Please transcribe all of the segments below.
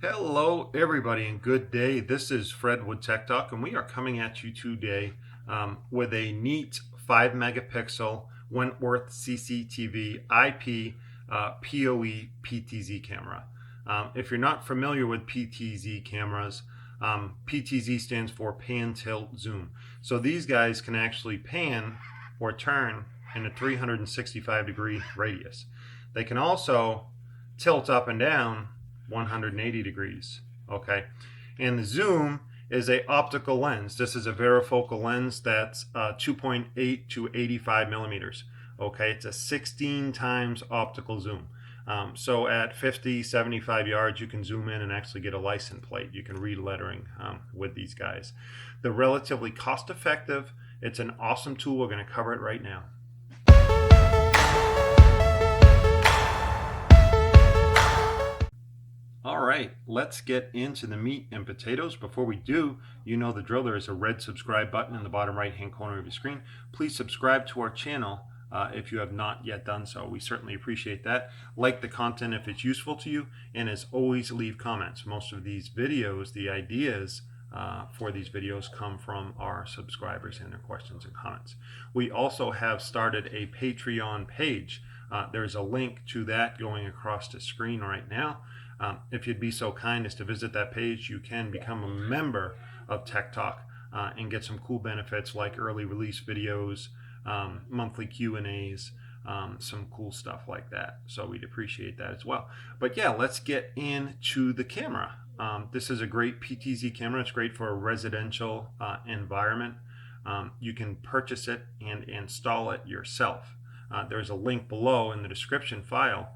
Hello, everybody, and good day. This is Fred with Tech Talk, and we are coming at you today with a neat 5 megapixel Wentworth CCTV IP PoE PTZ camera. If you're not familiar with PTZ cameras, PTZ stands for pan, tilt, zoom. So these guys can actually pan or turn in a 365-degree radius. They can also tilt up and down 180 degrees. Okay, and the zoom is a optical lens. This is a varifocal lens that's 2.8 to 85 millimeters. Okay, it's a 16 times optical zoom. So at 50, 75 yards, you can zoom in and actually get a license plate. You can read lettering with these guys. They're relatively cost effective. It's an awesome tool. We're going to cover it right now. All right, let's get into the meat and potatoes. Before we do, you know the drill. There is a red subscribe button in the bottom right-hand corner of your screen. Please subscribe to our channel if you have not yet done so. We certainly appreciate that. Like the content if it's useful to you, and as always, leave comments. Most of these videos, the ideas for these videos come from our subscribers and their questions and comments. We also have started a Patreon page. There's a link to that going across the screen right now. If you'd be so kind as to visit that page, you can become a member of Tech Talk and get some cool benefits like early release videos, monthly Q&As, some cool stuff like that. So we'd appreciate that as well. But yeah, let's get into the camera. This is a great PTZ camera. It's great for a residential environment. You can purchase it and install it yourself. There's a link below in the description file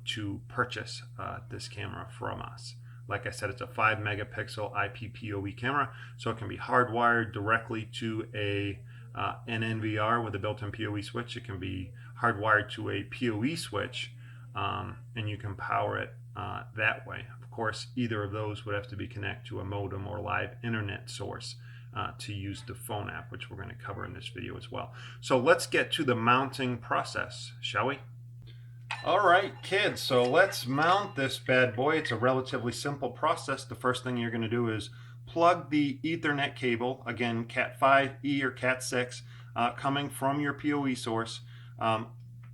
to purchase this camera from us. Like I said, it's a 5 megapixel IP PoE camera, so it can be hardwired directly to an NVR with a built-in PoE switch. It can be hardwired to a PoE switch, and you can power it that way. Of course, either of those would have to be connected to a modem or live internet source to use the phone app, which we're going to cover in this video as well. So let's get to the mounting process, shall we? All right, kids, so let's mount this bad boy. It's a relatively simple process. The first thing you're going to do is plug the Ethernet cable, again, Cat 5e or Cat 6, coming from your PoE source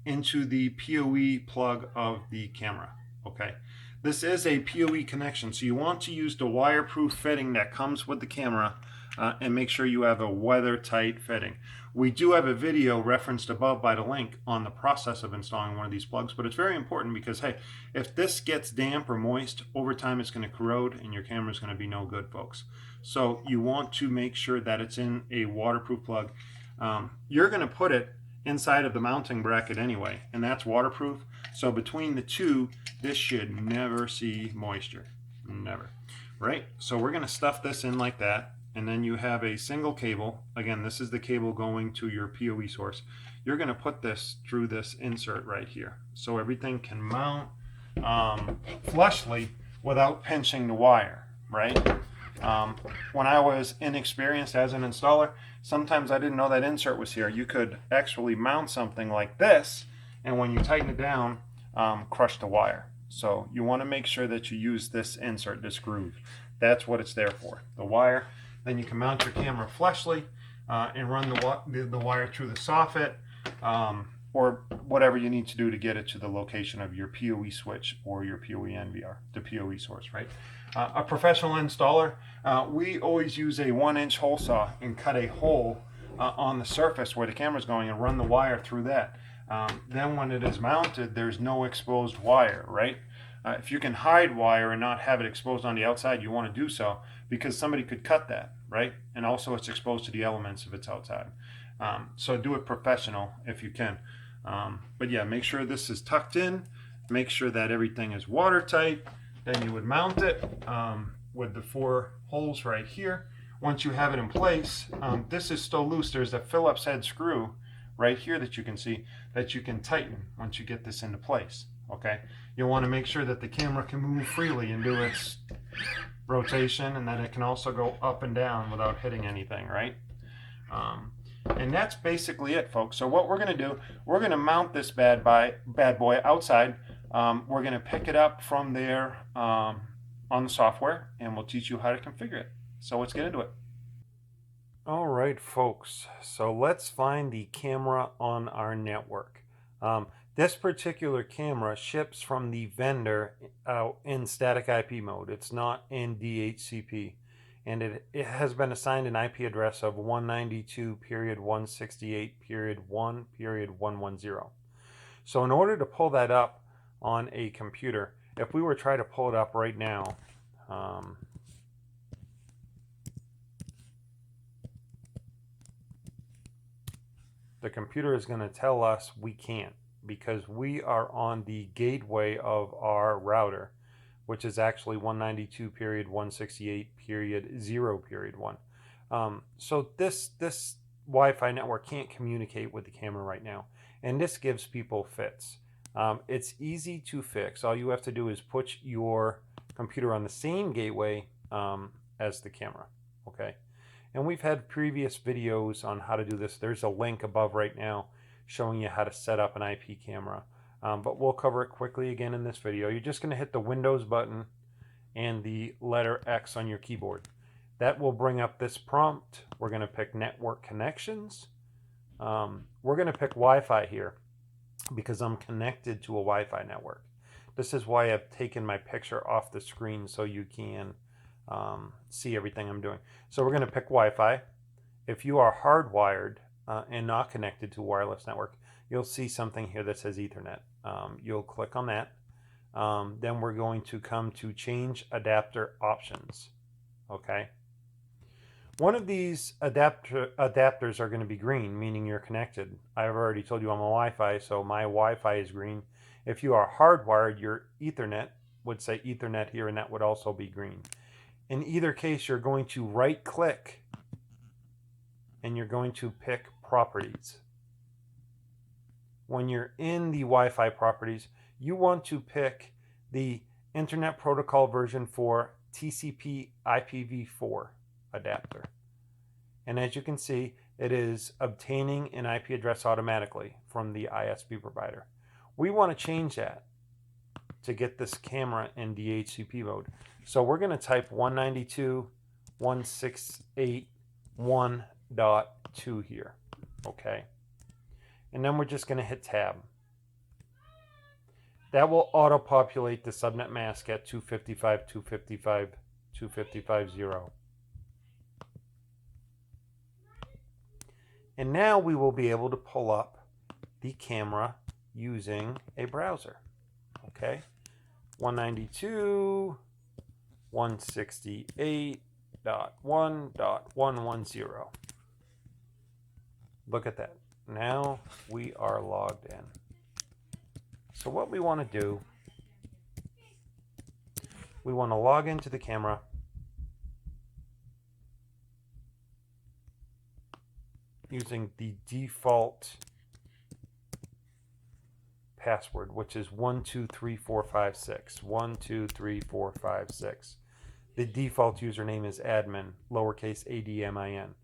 into the PoE plug of the camera, okay? This is a PoE connection, so you want to use the wireproof fitting that comes with the camera and make sure you have a weather-tight fitting. We do have a video referenced above by the link on the process of installing one of these plugs, but it's very important because, hey, if this gets damp or moist, over time it's going to corrode and your camera is going to be no good, folks. So you want to make sure that it's in a waterproof plug. You're going to put it inside of the mounting bracket anyway, and that's waterproof. So between the two, this should never see moisture. Never. Right? So we're going to stuff this in like that. And then you have a single cable. Again, this is the cable going to your PoE source. You're going to put this through this insert right here, so everything can mount flushly without pinching the wire, right? When I was inexperienced as an installer, sometimes I didn't know that insert was here. You could actually mount something like this, and when you tighten it down, crush the wire. So you want to make sure that you use this insert, this groove. That's what it's there for, the wire. Then you can mount your camera flushly and run the wire through the soffit or whatever you need to do to get it to the location of your PoE switch or your PoE NVR, the PoE source, right? A professional installer, we always use a 1-inch hole saw and cut a hole on the surface where the camera's going and run the wire through that. Then when it is mounted, there's no exposed wire, right? If you can hide wire and not have it exposed on the outside, you want to do so because somebody could cut that, right? And also it's exposed to the elements if it's outside. So do it professional if you can. But yeah, make sure this is tucked in. Make sure that everything is watertight. Then you would mount it with the 4 holes right here. Once you have it in place, this is still loose. There's a Phillips head screw right here that you can see that you can tighten once you get this into place. Okay, you'll want to make sure that the camera can move freely and do its rotation, and that it can also go up and down without hitting anything, right? And that's basically it, folks. So what we're going to do, we're going to mount this bad boy outside. We're going to pick it up from there on on the software and we'll teach you how to configure it. So let's get into it. All right, folks, so let's find the camera on our network. This particular camera ships from the vendor in static IP mode. It's not in DHCP. And it has been assigned an IP address of 192.168.1.110. So in order to pull that up on a computer, if we were to try to pull it up right now, the computer is going to tell us we can't, because we are on the gateway of our router, which is actually 192.168.0.1. So this Wi-Fi network can't communicate with the camera right now, and this gives people fits. It's easy to fix. All you have to do is put your computer on the same gateway as the camera, okay? And we've had previous videos on how to do this. There's a link above right now showing you how to set up an IP camera. But we'll cover it quickly again in this video. You're just going to hit the Windows button and the letter X on your keyboard. That will bring up this prompt. We're going to pick Network Connections. We're going to pick Wi-Fi here because I'm connected to a Wi-Fi network. This is why I've taken my picture off the screen so you can see everything I'm doing. So we're going to pick Wi-Fi. If you are hardwired and not connected to a wireless network, you'll see something here that says Ethernet. You'll click on that. Then we're going to come to Change Adapter Options. Okay. One of these adapters are going to be green, meaning you're connected. I've already told you I'm a Wi-Fi, so my Wi-Fi is green. If you are hardwired, your Ethernet would say Ethernet here, and that would also be green. In either case, you're going to right-click, and you're going to pick Properties. When you're in the Wi-Fi properties, you want to pick the Internet Protocol version 4 TCP IPv4 adapter. And as you can see, it is obtaining an IP address automatically from the ISP provider. We want to change that to get this camera in DHCP mode. So we're going to type 192.168.1.2 here. Okay. And then we're just going to hit tab. That will auto-populate the subnet mask at 255.255.255.0. And now we will be able to pull up the camera using a browser. Okay. 192.168.1.110. Look at that. Now we are logged in. So what we want to do, we want to log into the camera. Using the default password, which is 123456. 123456. The default username is admin, lowercase admin.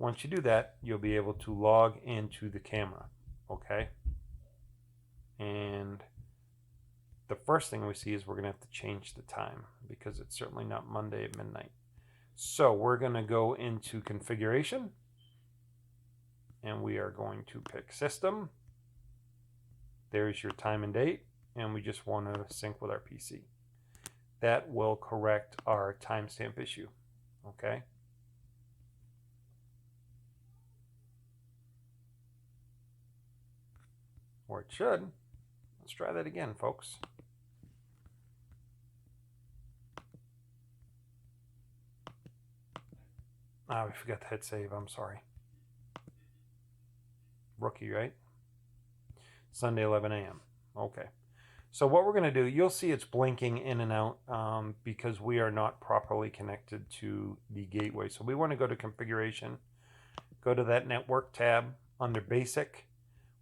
Once you do that, you'll be able to log into the camera. Okay? And the first thing we see is we're going to have to change the time because it's certainly not Monday at midnight. So we're going to go into configuration and we are going to pick system. There's your time and date, and we just want to sync with our PC. That will correct our timestamp issue. Okay? Or it should. Let's try that again, folks. Ah, we forgot to hit save. I'm sorry. Rookie, right? Sunday, 11 a.m. Okay. So what we're going to do, you'll see it's blinking in and out because we are not properly connected to the gateway. So we want to go to configuration, go to that network tab under basic.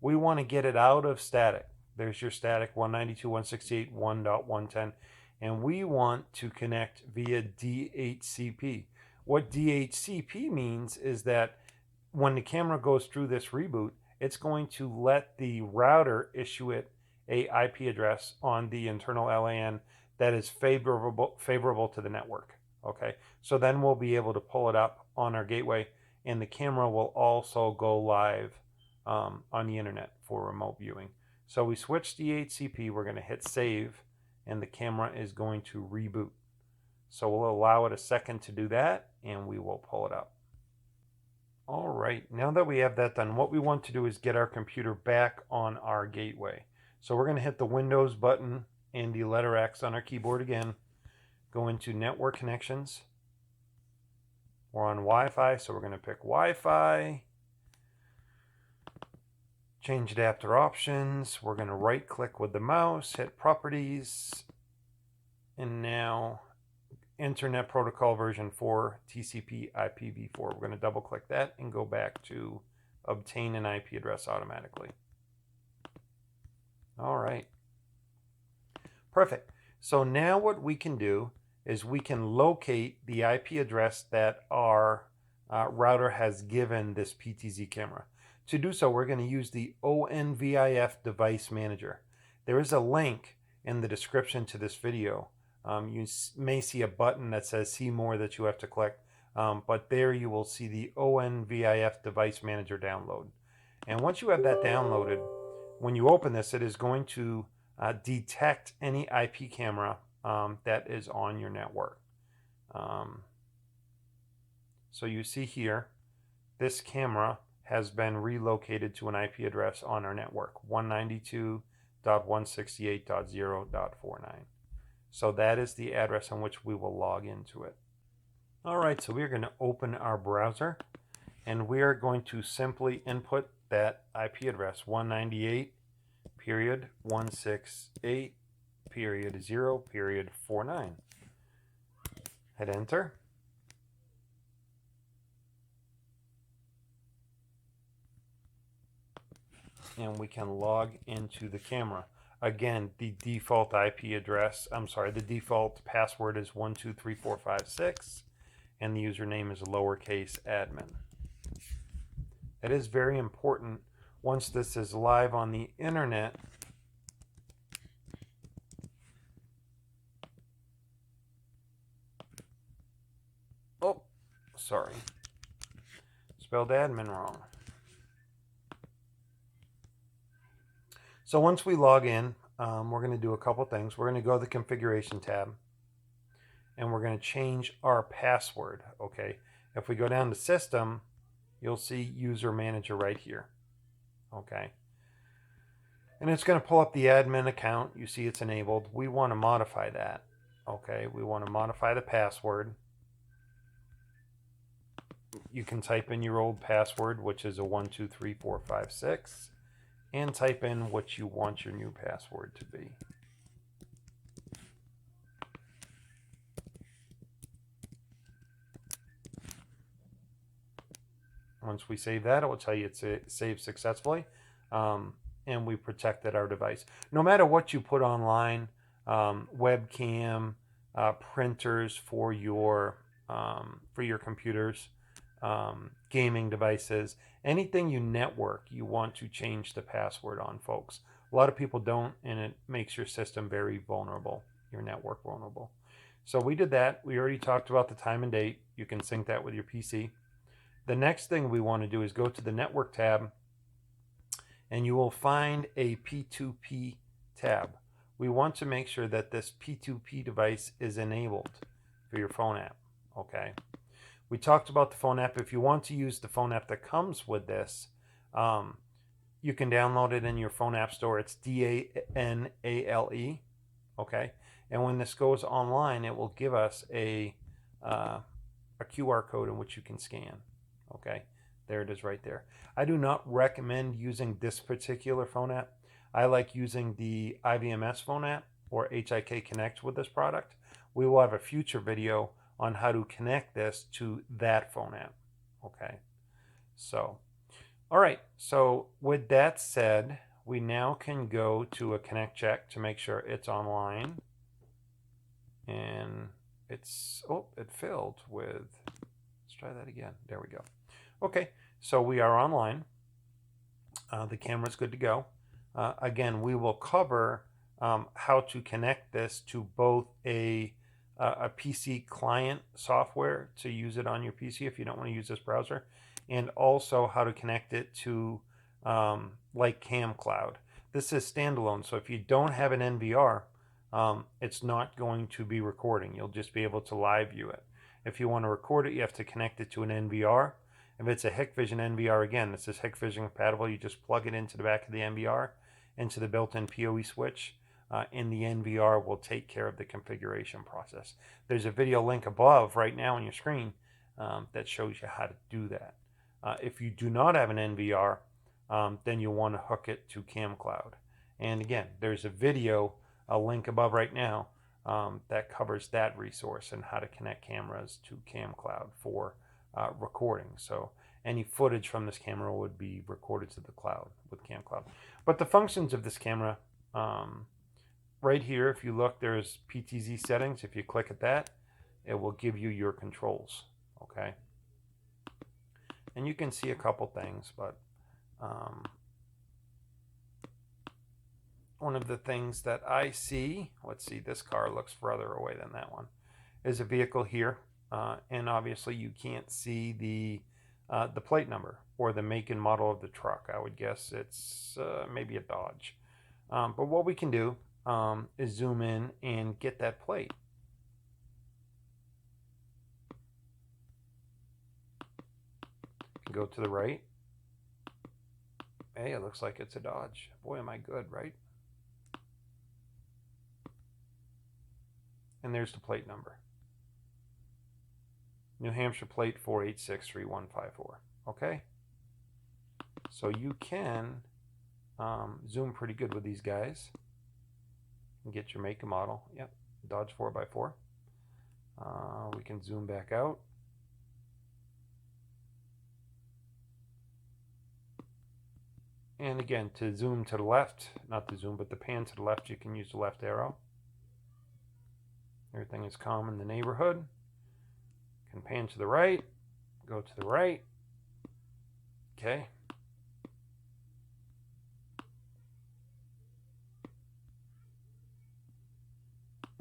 We want to get it out of static. There's your static 192.168.1.110. And we want to connect via DHCP. What DHCP means is that when the camera goes through this reboot, it's going to let the router issue it a IP address on the internal LAN that is favorable to the network. Okay, so then we'll be able to pull it up on our gateway, and the camera will also go live on the internet for remote viewing. So we switch DHCP, we're going to hit save, and the camera is going to reboot. So we'll allow it a second to do that, and we will pull it up. All right, now that we have that done, what we want to do is get our computer back on our gateway. So we're going to hit the Windows button and the letter X on our keyboard again. Go into Network Connections. We're on Wi-Fi, so we're going to pick Wi-Fi. Change adapter options. We're going to right-click with the mouse, hit Properties, and now Internet Protocol version 4, TCP IPv4. We're going to double-click that and go back to Obtain an IP address automatically. All right. Perfect. So now what we can do is we can locate the IP address that our router has given this PTZ camera. To do so, we're going to use the ONVIF device manager. There is a link in the description to this video. You may see a button that says see more that you have to click, but there you will see the ONVIF device manager download. And once you have that downloaded, when you open this, it is going to detect any IP camera that is on your network. So you see here, this camera has been relocated to an IP address on our network, 192.168.0.49. So that is the address on which we will log into it. All right, so we're going to open our browser, and we are going to simply input that IP address, 198.168.0.49. Hit enter. And we can log into the camera. Again, the default IP address, the default password is 123456, and the username is lowercase admin. It is very important, once this is live on the internet, oh, sorry, spelled admin wrong. So once we log in, we're going to do a couple things. We're going to go to the configuration tab, and we're going to change our password. Okay, if we go down to system, you'll see user manager right here. Okay, and it's going to pull up the admin account. You see it's enabled. We want to modify that. Okay, we want to modify the password. You can type in your old password, which is a 123456. And type in what you want your new password to be. Once we save that, it will tell you it's saved successfully, and we protected our device. No matter what you put online, webcam, printers for your computers, gaming devices, anything you network, you want to change the password on, folks. A lot of people don't, and it makes your system very vulnerable, your network vulnerable. So we did that. We already talked about the time and date. You can sync that with your PC. The next thing we want to do is go to the network tab, and you will find a P2P tab. We want to make sure that this P2P device is enabled for your phone app. Okay. We talked about the phone app. If you want to use the phone app that comes with this, you can download it in your phone app store. It's DANALE, okay? And when this goes online, it will give us a QR code in which you can scan, okay? There it is right there. I do not recommend using this particular phone app. I like using the IVMS phone app or HIK Connect with this product. We will have a future video on how to connect this to that phone app. Okay, so all right, so with that said, we now can go to a connect check to make sure it's online, and it's it failed with, let's try that again. There we go. Okay, so we are online. The camera's good to go. Again, we will cover how to connect this to both a PC client software to use it on your PC if you don't want to use this browser, and also how to connect it to like CamCloud. This is standalone, so if you don't have an NVR, it's not going to be recording. You'll just be able to live view it. If you want to record it, you have to connect it to an NVR. If it's a Hikvision NVR, again, this is Hikvision compatible. You just plug it into the back of the NVR, into the built-in PoE switch, and the NVR will take care of the configuration process. There's a video link above right now on your screen that shows you how to do that. If you do not have an NVR, then you'll want to hook it to CamCloud. And again, there's a video, a link above right now, that covers that resource and how to connect cameras to CamCloud for recording. So any footage from this camera would be recorded to the cloud with CamCloud. But the functions of this camera, right here, if you look, there's PTZ settings. If you click at that, it will give you your controls. Okay. And you can see a couple things, but one of the things that I see, let's see, this car looks further away than that one, is a vehicle here. And obviously you can't see the plate number or the make and model of the truck. I would guess it's maybe a Dodge. But what we can do is zoom in and get that plate. Go to the right. Hey, it looks like it's a Dodge. Boy, am I good, right? And there's the plate number. New Hampshire plate 4863154. Okay? So you can zoom pretty good with these guys and get your make and model. Yep, Dodge 4x4. We can zoom back out. And again, to zoom to the left, not to zoom, but to pan to the left, you can use the left arrow. Everything is calm in the neighborhood. Can pan to the right, go to the right. Okay.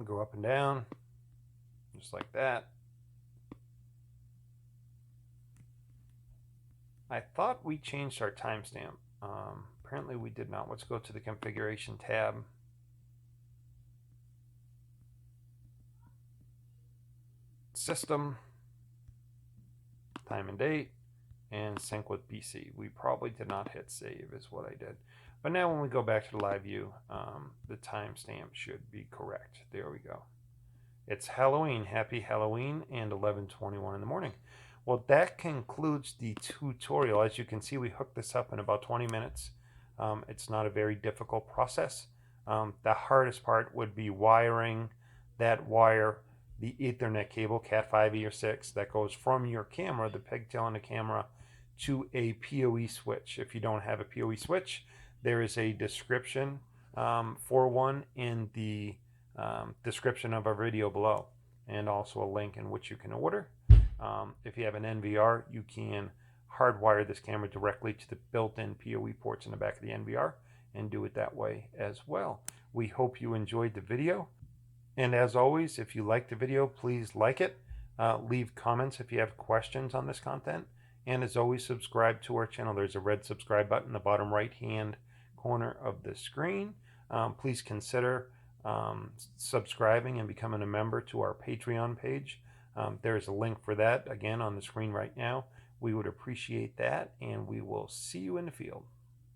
Go up and down, just like that. I thought we changed our timestamp. Apparently we did not. Let's go to the configuration tab. System, time and date, and sync with PC. We probably did not hit save is what I did. But now when we go back to the live view, the timestamp should be correct. There we go. It's Halloween. Happy Halloween, and 11:21 in the morning. Well, that concludes the tutorial. As you can see, we hooked this up in about 20 minutes. It's not a very difficult process. The hardest part would be wiring that wire, the Ethernet cable, Cat 5e or 6, that goes from your camera, the pigtail in the camera, to a PoE switch. If you don't have a PoE switch, there is a description for one in the description of our video below, and also a link in which you can order. If you have an NVR, you can hardwire this camera directly to the built-in PoE ports in the back of the NVR and do it that way as well. We hope you enjoyed the video. And as always, if you liked the video, please like it. Leave comments if you have questions on this content. And as always, subscribe to our channel. There's a red subscribe button in the bottom right-hand corner of the screen. Please consider subscribing and becoming a member to our Patreon page. There's a link for that, again, on the screen right now. We would appreciate that, and we will see you in the field.